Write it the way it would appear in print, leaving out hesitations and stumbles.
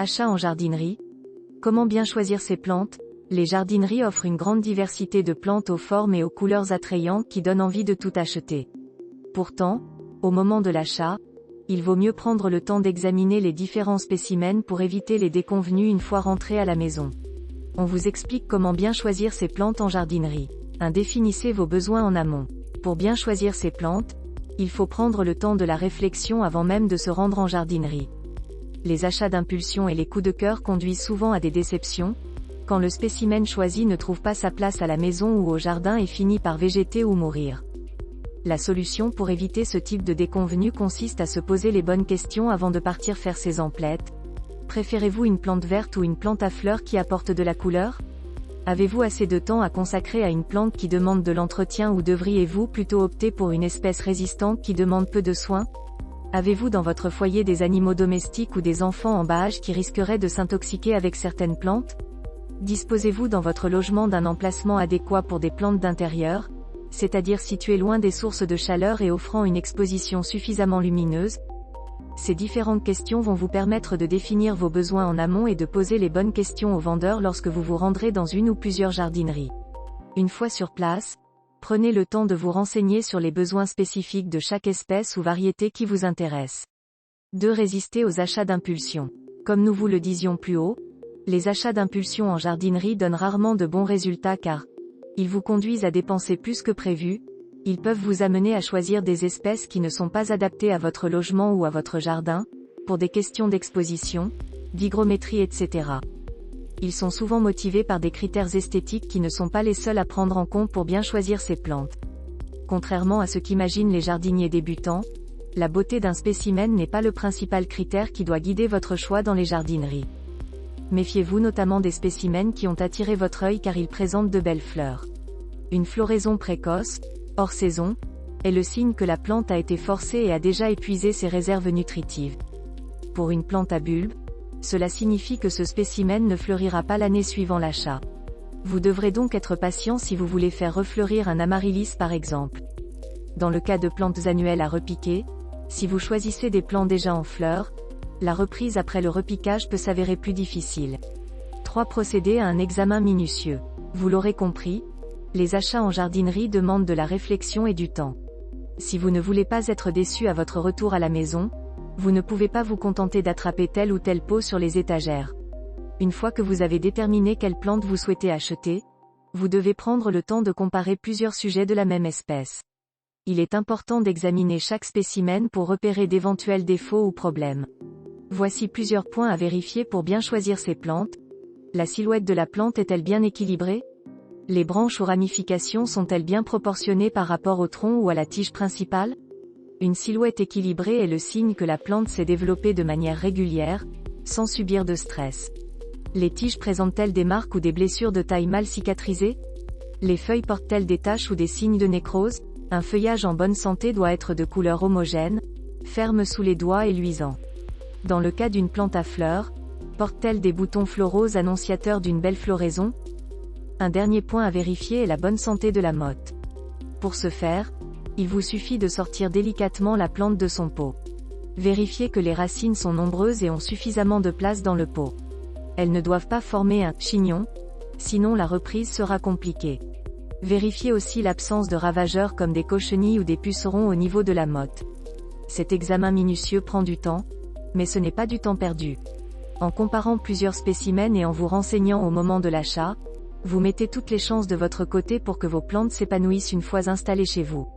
Achat en jardinerie. Comment bien choisir ses plantes? Les jardineries offrent une grande diversité de plantes aux formes et aux couleurs attrayantes qui donnent envie de tout acheter. Pourtant, au moment de l'achat, il vaut mieux prendre le temps d'examiner les différents spécimens pour éviter les déconvenues une fois rentré à la maison. On vous explique comment bien choisir ses plantes en jardinerie. 1. Définissez vos besoins en amont. Pour bien choisir ses plantes, il faut prendre le temps de la réflexion avant même de se rendre en jardinerie. Les achats d'impulsion et les coups de cœur conduisent souvent à des déceptions, quand le spécimen choisi ne trouve pas sa place à la maison ou au jardin et finit par végéter ou mourir. La solution pour éviter ce type de déconvenue consiste à se poser les bonnes questions avant de partir faire ses emplettes. Préférez-vous une plante verte ou une plante à fleurs qui apporte de la couleur? Avez-vous assez de temps à consacrer à une plante qui demande de l'entretien ou devriez-vous plutôt opter pour une espèce résistante qui demande peu de soins? Avez-vous dans votre foyer des animaux domestiques ou des enfants en bas âge qui risqueraient de s'intoxiquer avec certaines plantes? Disposez-vous dans votre logement d'un emplacement adéquat pour des plantes d'intérieur, c'est-à-dire situées loin des sources de chaleur et offrant une exposition suffisamment lumineuse? Ces différentes questions vont vous permettre de définir vos besoins en amont et de poser les bonnes questions aux vendeurs lorsque vous vous rendrez dans une ou plusieurs jardineries. Une fois sur place, prenez le temps de vous renseigner sur les besoins spécifiques de chaque espèce ou variété qui vous intéresse. 2. Résister aux achats d'impulsion. Comme nous vous le disions plus haut, les achats d'impulsion en jardinerie donnent rarement de bons résultats car ils vous conduisent à dépenser plus que prévu. Ils peuvent vous amener à choisir des espèces qui ne sont pas adaptées à votre logement ou à votre jardin, pour des questions d'exposition, d'hygrométrie etc. Ils sont souvent motivés par des critères esthétiques qui ne sont pas les seuls à prendre en compte pour bien choisir ces plantes. Contrairement à ce qu'imaginent les jardiniers débutants, la beauté d'un spécimen n'est pas le principal critère qui doit guider votre choix dans les jardineries. Méfiez-vous notamment des spécimens qui ont attiré votre œil car ils présentent de belles fleurs. Une floraison précoce, hors saison, est le signe que la plante a été forcée et a déjà épuisé ses réserves nutritives. Pour une plante à bulbe, cela signifie que ce spécimen ne fleurira pas l'année suivant l'achat. Vous devrez donc être patient si vous voulez faire refleurir un amaryllis par exemple. Dans le cas de plantes annuelles à repiquer, si vous choisissez des plants déjà en fleurs, la reprise après le repiquage peut s'avérer plus difficile. 3. Procédez à un examen minutieux. Vous l'aurez compris, les achats en jardinerie demandent de la réflexion et du temps. Si vous ne voulez pas être déçu à votre retour à la maison, vous ne pouvez pas vous contenter d'attraper tel ou tel pot sur les étagères. Une fois que vous avez déterminé quelle plante vous souhaitez acheter, vous devez prendre le temps de comparer plusieurs sujets de la même espèce. Il est important d'examiner chaque spécimen pour repérer d'éventuels défauts ou problèmes. Voici plusieurs points à vérifier pour bien choisir ces plantes. La silhouette de la plante est-elle bien équilibrée? Les branches ou ramifications sont-elles bien proportionnées par rapport au tronc ou à la tige principale? Une silhouette équilibrée est le signe que la plante s'est développée de manière régulière, sans subir de stress. Les tiges présentent-elles des marques ou des blessures de taille mal cicatrisées? Les feuilles portent-elles des taches ou des signes de nécrose? Un feuillage en bonne santé doit être de couleur homogène, ferme sous les doigts et luisant. Dans le cas d'une plante à fleurs, porte-t-elle des boutons floraux annonciateurs d'une belle floraison? Un dernier point à vérifier est la bonne santé de la motte. Pour ce faire, il vous suffit de sortir délicatement la plante de son pot. Vérifiez que les racines sont nombreuses et ont suffisamment de place dans le pot. Elles ne doivent pas former un chignon, sinon la reprise sera compliquée. Vérifiez aussi l'absence de ravageurs comme des cochenilles ou des pucerons au niveau de la motte. Cet examen minutieux prend du temps, mais ce n'est pas du temps perdu. En comparant plusieurs spécimens et en vous renseignant au moment de l'achat, vous mettez toutes les chances de votre côté pour que vos plantes s'épanouissent une fois installées chez vous.